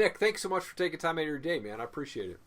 Nick, thanks so much for taking time out of your day, man. I appreciate it.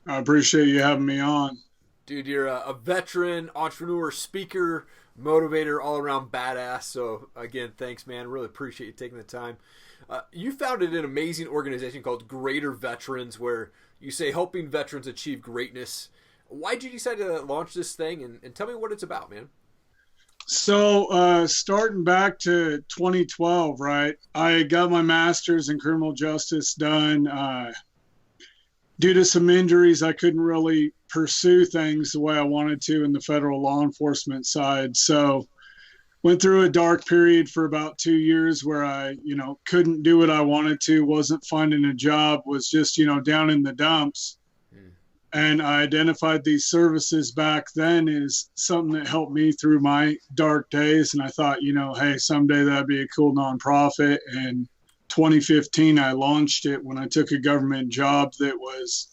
I appreciate you having me on. Dude, you're a veteran, entrepreneur, speaker, motivator, all-around badass. So, again, thanks, man. Really appreciate you taking the time. You founded an amazing organization called Gr8ter Veterans, where you say helping veterans achieve greatness. Why'd you decide to launch this thing? And tell me what it's about, man. So starting back to 2012, right, I got my master's in criminal justice done. Due to some injuries, I couldn't really pursue things the way I wanted to in the federal law enforcement side. So went through a dark period for about 2 years where I, couldn't do what I wanted to, wasn't finding a job, was just, down in the dumps. And I identified these services back then as something that helped me through my dark days. And I thought, hey, someday that'd be a cool nonprofit. And 2015, I launched it when I took a government job that was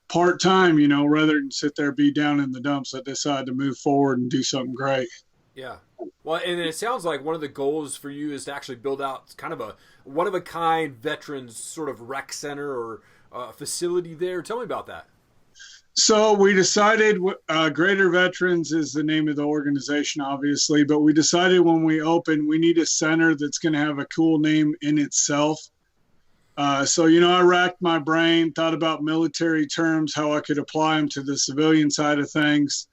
part-time, rather than sit there, be down in the dumps. I decided to move forward and do something great. Yeah. Well, and it sounds like one of the goals for you is to actually build out kind of a one-of-a-kind veterans sort of rec center or facility there. Tell me about that. So we decided Gr8ter Veterans is the name of the organization, obviously, but we decided when we open, we need a center that's going to have a cool name in itself. So, I racked my brain, thought about military terms, how I could apply them to the civilian side of things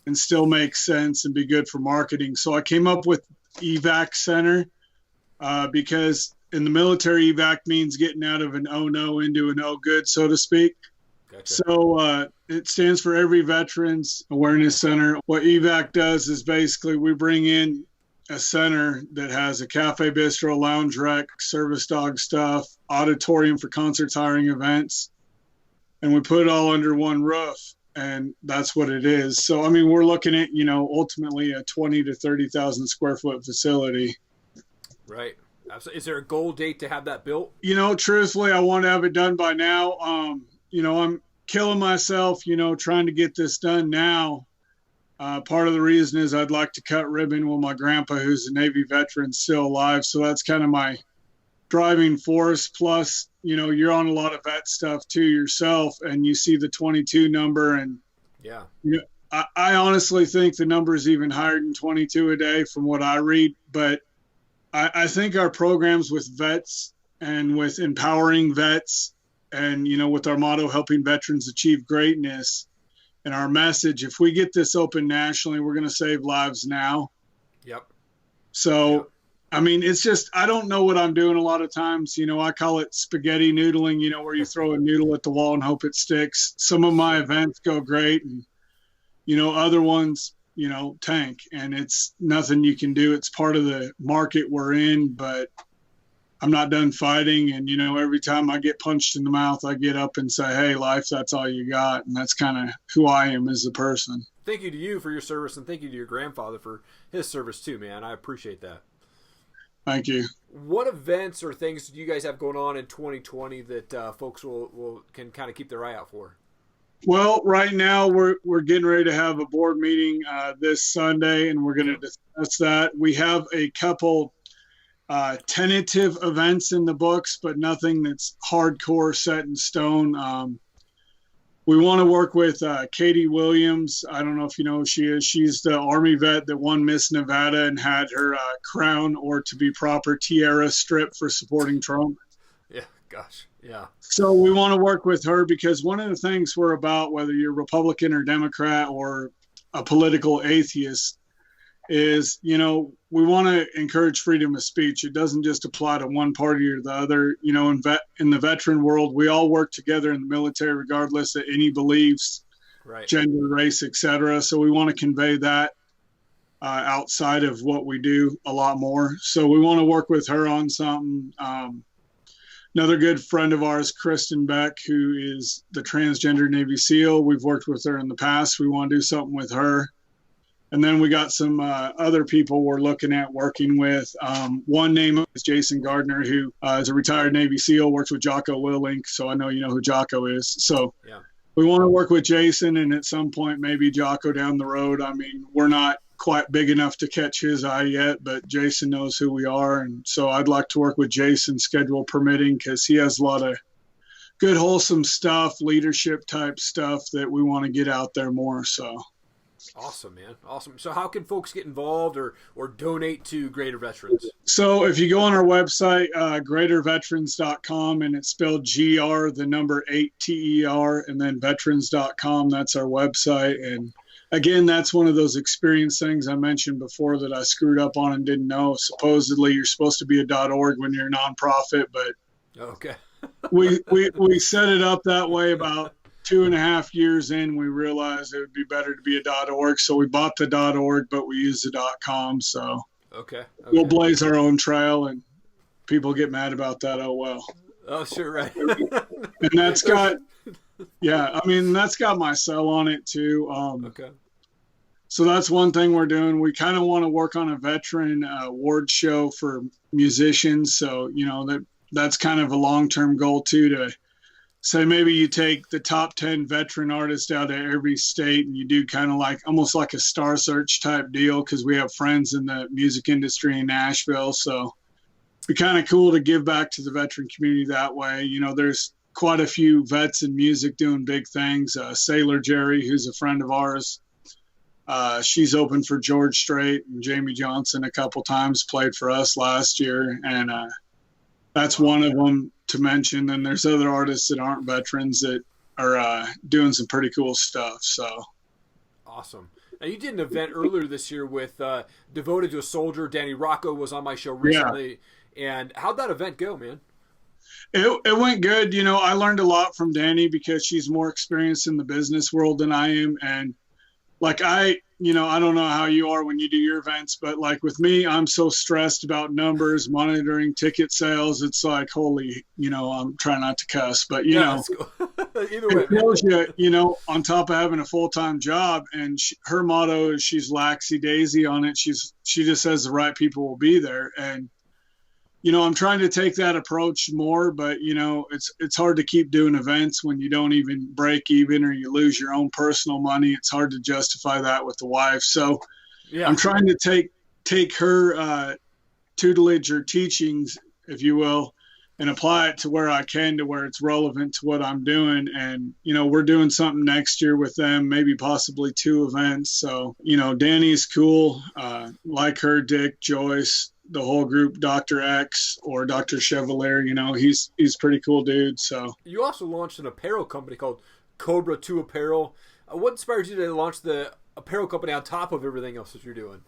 and still make sense and be good for marketing. So I came up with EVAC Center because in the military, EVAC means getting out of an oh no into an oh good, so to speak. Gotcha. So it stands for Every Veterans Awareness Center. What EVAC does is basically we bring in a center that has a cafe, bistro, lounge rec, service dog stuff, auditorium for concerts, hiring events, and we put it all under one roof, and that's what it is. So, we're looking at, ultimately a 20 to 30,000 square foot facility. Right. Is there a goal date to have that built? Truthfully, I want to have it done by now. I'm killing myself, trying to get this done now. Part of the reason is I'd like to cut ribbon with my grandpa, who's a Navy veteran, still alive. So that's kind of my driving force. Plus, you're on a lot of vet stuff too yourself, and you see the 22 number. And yeah, I honestly think the number is even higher than 22 a day from what I read. But I think our programs with vets and with empowering vets, and, with our motto, helping veterans achieve greatness, and our message, if we get this open nationally, we're going to save lives now. Yep. So, yep. It's just, I don't know what I'm doing a lot of times. I call it spaghetti noodling, where you throw a noodle at the wall and hope it sticks. Some of my events go great, and, other ones, tank. And it's nothing you can do. It's part of the market we're in, but I'm not done fighting. And, every time I get punched in the mouth, I get up and say, hey, life, that's all you got. And that's kind of who I am as a person. Thank you to you for your service, and thank you to your grandfather for his service too, man. I appreciate that. Thank you. What events or things do you guys have going on in 2020 that folks can kind of keep their eye out for? Well, right now we're getting ready to have a board meeting this Sunday, and we're going to discuss that. We have a couple tentative events in the books, but nothing that's hardcore set in stone. We want to work with Katie Williams. I don't know if you know who she is. She's the Army vet that won Miss Nevada and had her crown, or to be proper, tiara stripped for supporting Trump. Yeah, gosh, yeah. So we want to work with her because one of the things we're about, whether you're Republican or Democrat or a political atheist, is, we want to encourage freedom of speech. It doesn't just apply to one party or the other. In the veteran world, we all work together in the military, regardless of any beliefs, right, gender, race, etc. So we want to convey that outside of what we do a lot more. So we want to work with her on something. Another good friend of ours, Kristen Beck, who is the transgender Navy SEAL. We've worked with her in the past. We want to do something with her. And then we got some other people we're looking at working with. One name is Jason Gardner, who is a retired Navy SEAL, works with Jocko Willink. So I know you know who Jocko is. So yeah, we want to work with Jason, and at some point, maybe Jocko down the road. We're not quite big enough to catch his eye yet, but Jason knows who we are. And so I'd like to work with Jason, schedule permitting, because he has a lot of good, wholesome stuff, leadership type stuff that we want to get out there more. So. Awesome, man. Awesome. So how can folks get involved or donate to Gr8ter Veterans? So if you go on our website, Gr8terveterans.com, and it's spelled GR, the number 8 TER, and then veterans.com. That's our website. And again, that's one of those experience things I mentioned before that I screwed up on and didn't know. Supposedly you're supposed to be a .org when you're a nonprofit, but okay. we set it up that way about 2.5 years in. We realized it would be better to be a .org, so we bought the .org, but we use the .com. So okay. We'll blaze our own trail, and people get mad about that. Oh well. Oh sure, right. And that's got, that's got my cell on it too. Okay. So that's one thing we're doing. We kind of want to work on a veteran award show for musicians. So that's kind of a long-term goal too, to say maybe you take the top 10 veteran artists out of every state and you do kind of like almost like a star search type deal, because we have friends in the music industry in Nashville. So it'd be kind of cool to give back to the veteran community that way. There's quite a few vets in music doing big things. Sailor Jerry, who's a friend of ours, she's opened for George Strait and Jamie Johnson a couple times, played for us last year. And that's one of them to mention. And there's other artists that aren't veterans that are doing some pretty cool stuff. So awesome. Now you did an event earlier this year with Devoted to a Soldier. Danny Rocco was on my show recently. Yeah. And how'd that event go, man? It went good. I learned a lot from Danny because she's more experienced in the business world than I am. And like I don't know how you are when you do your events, but like with me, I'm so stressed about numbers, monitoring ticket sales. It's like, holy, I'm trying not to cuss, but cool. Either way, it tells you, on top of having a full-time job, and her motto is she's laxy daisy on it. She just says the right people will be there. And, I'm trying to take that approach more, but it's hard to keep doing events when you don't even break even or you lose your own personal money. It's hard to justify that with the wife. So yeah. I'm trying to take her tutelage or teachings, if you will, and apply it to where I can, to where it's relevant to what I'm doing. And, we're doing something next year with them, maybe possibly 2 events. So, Danny's cool. Like her, Dick, Joyce, the whole group, Dr. X or Dr. Chevalier, he's pretty cool dude. So you also launched an apparel company called Cobra 2 Apparel. What inspired you to launch the apparel company on top of everything else that you're doing?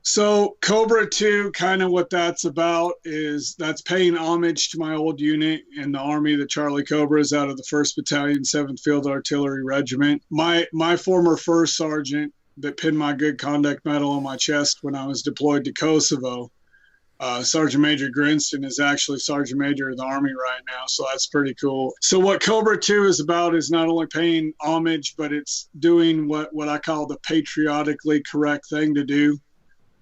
So Cobra 2, kind of what that's about is that's paying homage to my old unit in the Army, the Charlie Cobras, out of the 1st Battalion, 7th Field Artillery Regiment. My former first sergeant that pinned my good conduct medal on my chest when I was deployed to Kosovo, Sergeant Major Grinston, is actually Sergeant Major of the Army right now, so that's pretty cool. So what Cobra 2 is about is not only paying homage, but it's doing what I call the patriotically correct thing to do.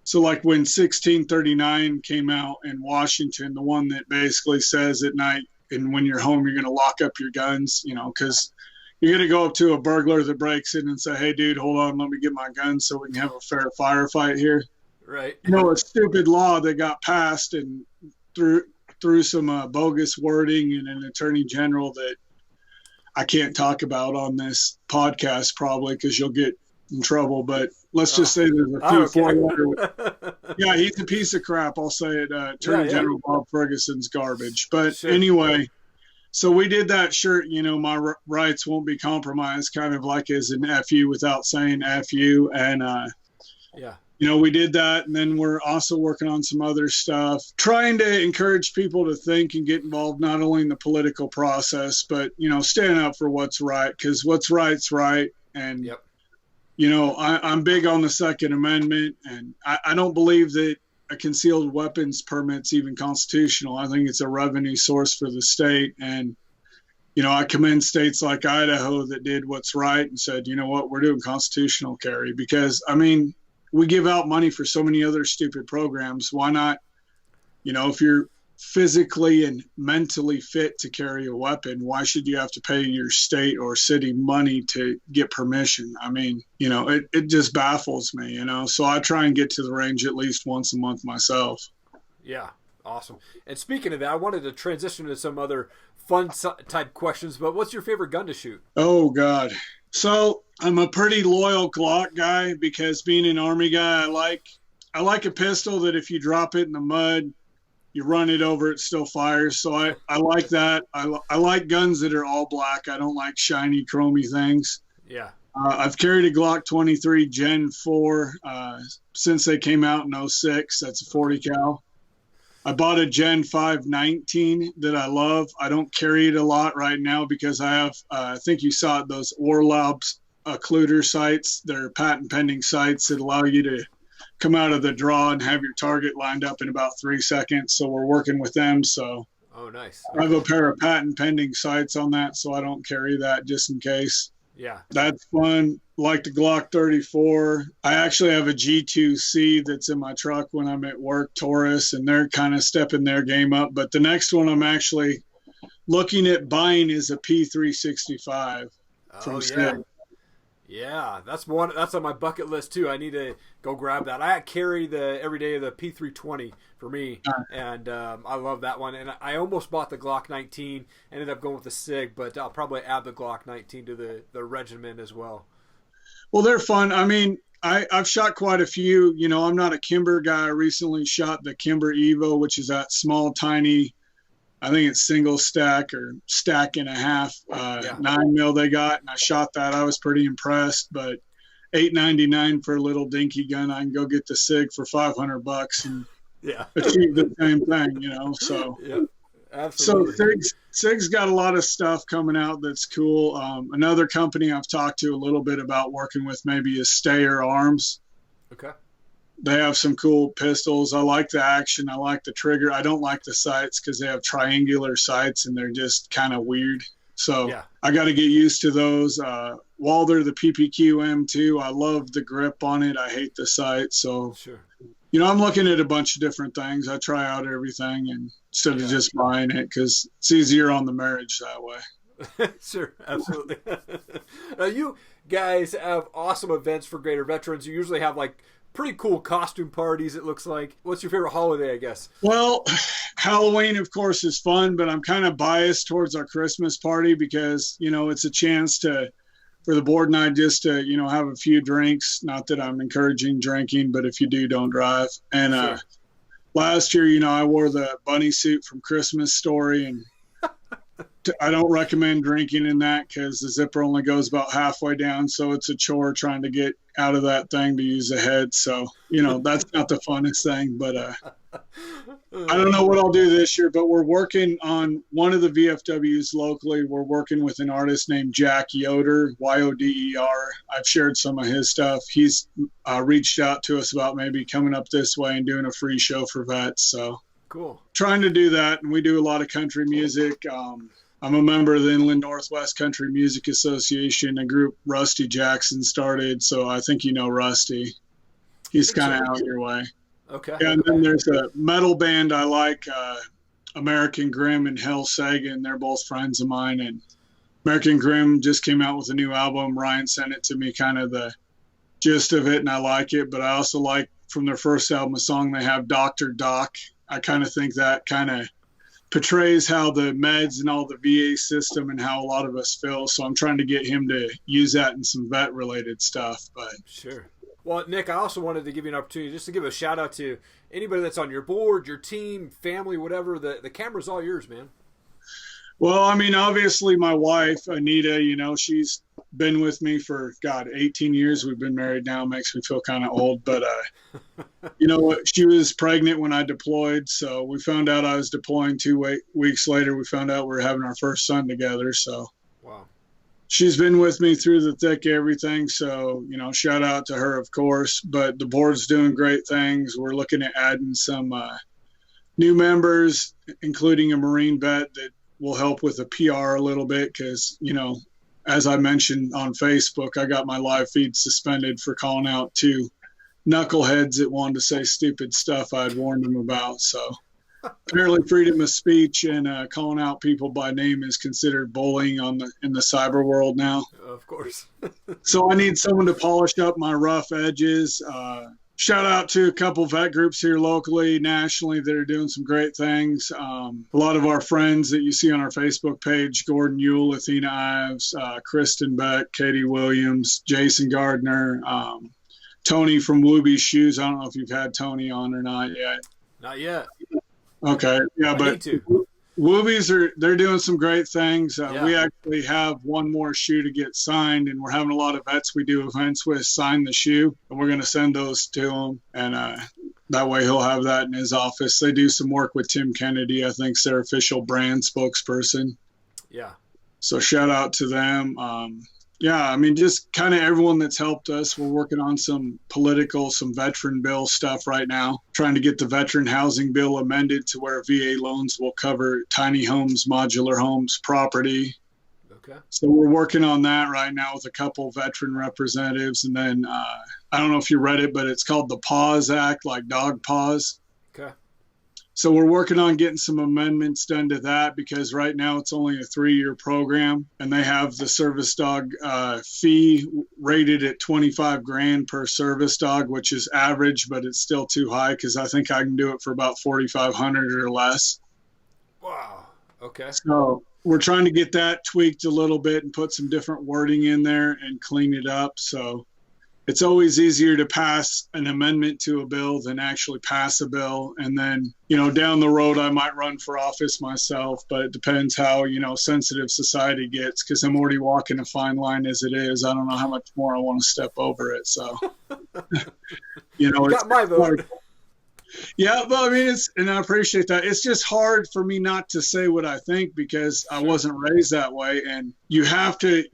So like when 1639 came out in Washington, the one that basically says at night and when you're home, you're going to lock up your guns, because you're going to go up to a burglar that breaks in and say, hey, dude, hold on, let me get my gun so we can have a fair firefight here. Right. A stupid law that got passed and through some bogus wording and an attorney general that I can't talk about on this podcast probably because you'll get in trouble. But let's just say there's a few four-letter. Yeah, he's a piece of crap. I'll say it. Attorney General Bob Ferguson's garbage. But anyway, so we did that shirt, my rights won't be compromised, kind of like as an FU without saying FU. And we did that, and then we're also working on some other stuff, trying to encourage people to think and get involved not only in the political process, but, stand up for what's right, because what's right's right. And, I'm big on the Second Amendment, and I don't believe that a concealed weapons permit's even constitutional. I think it's a revenue source for the state. And, I commend states like Idaho that did what's right and said, what, we're doing constitutional carry, because, we give out money for so many other stupid programs. Why not, if you're physically and mentally fit to carry a weapon, why should you have to pay your state or city money to get permission? It just baffles me, So I try and get to the range at least once a month myself. Yeah. Awesome. And speaking of that, I wanted to transition to some other fun type questions, but what's your favorite gun to shoot? Oh, God. So I'm a pretty loyal Glock guy because being an Army guy, I like a pistol that if you drop it in the mud, you run it over, it still fires. So I like that. I like guns that are all black. I don't like shiny, chromy things. Yeah. I've carried a Glock 23 Gen 4 since they came out in 06. That's a 40 cal. I bought a Gen 5 19 that I love. I don't carry it a lot right now because I have, I think you saw it, those Orlobs occluder sights. They're patent pending sights that allow you to come out of the draw and have your target lined up in about 3 seconds. So we're working with them. So oh, nice. I have a pair of patent pending sights on that, so I don't carry that just in case. Yeah. That's fun. Like the Glock 34. I actually have a G2C that's in my truck when I'm at work, Taurus, and they're kind of stepping their game up. But the next one I'm actually looking at buying is a P365 from Sig. Yeah, that's on my bucket list too. I need to go grab that. I carry every day the P320 for me, and I love that one. And I almost bought the Glock 19, ended up going with the Sig, but I'll probably add the Glock 19 to the regimen as well. Well, they're fun. I mean, I've shot quite a few. You know, I'm not a Kimber guy. I recently shot the Kimber Evo, which is that small, tiny, I think it's single stack or stack and a half, 9mm they got, and I shot that. I was pretty impressed, but $8.99 for a little dinky gun. I can go get the Sig for $500 and achieve the same thing, you know. So, absolutely. So Sig's got a lot of stuff coming out that's cool. Another company I've talked to a little bit about working with maybe is Stayer Arms. Okay. They have some cool pistols. I like the action. I like the trigger. I don't like the sights because they have triangular sights and they're just kind of weird. So I got to get used to those. Walther, the PPQ M2, I love the grip on it. I hate the sight. So, you know, I'm looking at a bunch of different things. I try out everything and instead of just buying it because it's easier on the marriage that way. Sure, absolutely. Now, you guys have awesome events for Gr8ter Veterans. You usually have like pretty cool costume parties, it looks like. What's your favorite holiday, I guess? Well, Halloween, of course, is fun, but I'm kind of biased towards our Christmas party because, you know, it's a chance for the board and I just to, you know, have a few drinks. Not that I'm encouraging drinking, but if you do, don't drive. And last year, you know, I wore the bunny suit from Christmas Story, and I don't recommend drinking in that because the zipper only goes about halfway down, so it's a chore trying to get out of that thing to use the head. So, you know, that's not the funnest thing, but I don't know what I'll do this year, but we're working on one of the VFWs locally. We're working with an artist named Jack Yoder, Yoder. I've shared some of his stuff. He's reached out to us about maybe coming up this way and doing a free show for vets. So cool. Trying to do that, and we do a lot of country music. I'm a member of the Inland Northwest Country Music Association, a group Rusty Jackson started. So I think you know Rusty. He's kind of out your way. Okay. And then there's a metal band I like, American Grim and Hell Sagan. They're both friends of mine. And American Grim just came out with a new album. Ryan sent it to me, kind of the gist of it, and I like it. But I also like from their first album a song they have, Dr. Doc. I kind of think that kind of portrays how the meds and all the VA system and how a lot of us feel. So I'm trying to get him to use that in some vet related stuff. But sure. Well, Nick, I also wanted to give you an opportunity just to give a shout out to anybody that's on your board, your team, family, whatever. The camera's all yours, man. Well, I mean, obviously my wife, Anita, you know, she's been with me for, 18 years. We've been married now. Makes me feel kind of old. But, you know, she was pregnant when I deployed. So we found out I was deploying 2 weeks later. We found out we were having our first son together. So wow. She's been with me through the thick of everything. So, you know, shout out to her, of course. But the board's doing great things. We're looking at adding some new members, including a Marine vet that will help with the PR a little bit because, you know, as I mentioned on Facebook, I got my live feed suspended for calling out 2 knuckleheads that wanted to say stupid stuff I'd warned them about. So apparently freedom of speech and calling out people by name is considered bullying in the cyber world now. Of course. So I need someone to polish up my rough edges. shout out to a couple vet groups here locally, nationally, that are doing some great things. A lot of our friends that you see on our Facebook page, Gordon Ewell, Athena Ives, Kristen Beck, Katie Williams, Jason Gardner, Tony from Wooby's Shoes. I don't know if you've had Tony on or not yet. Not yet. Okay. Yeah, but Woobies they're doing some great things. We actually have one more shoe to get signed, and we're having a lot of vets we do events with sign the shoe, and we're going to send those to him, and that way he'll have that in his office. They do some work with Tim Kennedy, I think, their official brand spokesperson. Yeah. So shout out to them. I mean, just kind of everyone that's helped us. We're working on some veteran bill stuff right now, trying to get the veteran housing bill amended to where VA loans will cover tiny homes, modular homes, property. Okay. So we're working on that right now with a couple veteran representatives. And then I don't know if you read it, but it's called the Paws Act, like dog paws. Okay. So we're working on getting some amendments done to that, because right now it's only a 3-year program, and they have the service dog fee rated at $25,000 per service dog, which is average, but it's still too high, because I think I can do it for about $4,500 or less. Wow. Okay. So we're trying to get that tweaked a little bit and put some different wording in there and clean it up. So it's always easier to pass an amendment to a bill than actually pass a bill. And then, down the road, I might run for office myself, but it depends how, sensitive society gets, because I'm already walking a fine line as it is. I don't know how much more I want to step over it. So, you got my vote. Yeah, but I mean, and I appreciate that. It's just hard for me not to say what I think, because I wasn't raised that way. And you have to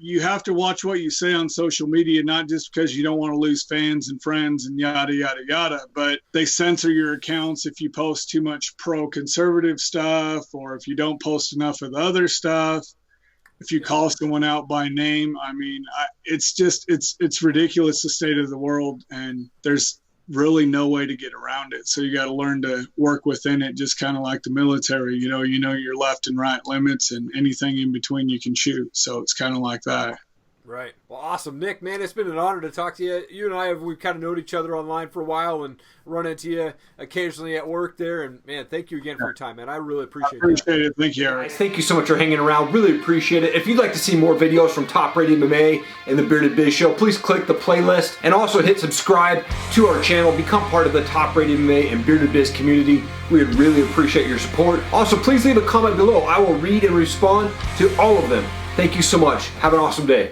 watch what you say on social media, not just because you don't want to lose fans and friends and yada, yada, yada, but they censor your accounts if you post too much pro-conservative stuff, or if you don't post enough of the other stuff. If you call someone out by name, I mean, it's ridiculous, the state of the world, and there's really no way to get around it. So you got to learn to work within it, just kind of like the military. You know your left and right limits, and anything in between you can shoot. So it's kind of like that. Right. Well, awesome, Nick, man, it's been an honor to talk to you. You and I we've kind of known each other online for a while and run into you occasionally at work there. And man, thank you again for your time, man. I really appreciate it. Thank you, Eric. Guys, thank you so much for hanging around. Really appreciate it. If you'd like to see more videos from Top Rated MMA and the Bearded Biz Show, please click the playlist and also hit subscribe to our channel. Become part of the Top Rated MMA and Bearded Biz community. We would really appreciate your support. Also, please leave a comment below. I will read and respond to all of them. Thank you so much. Have an awesome day.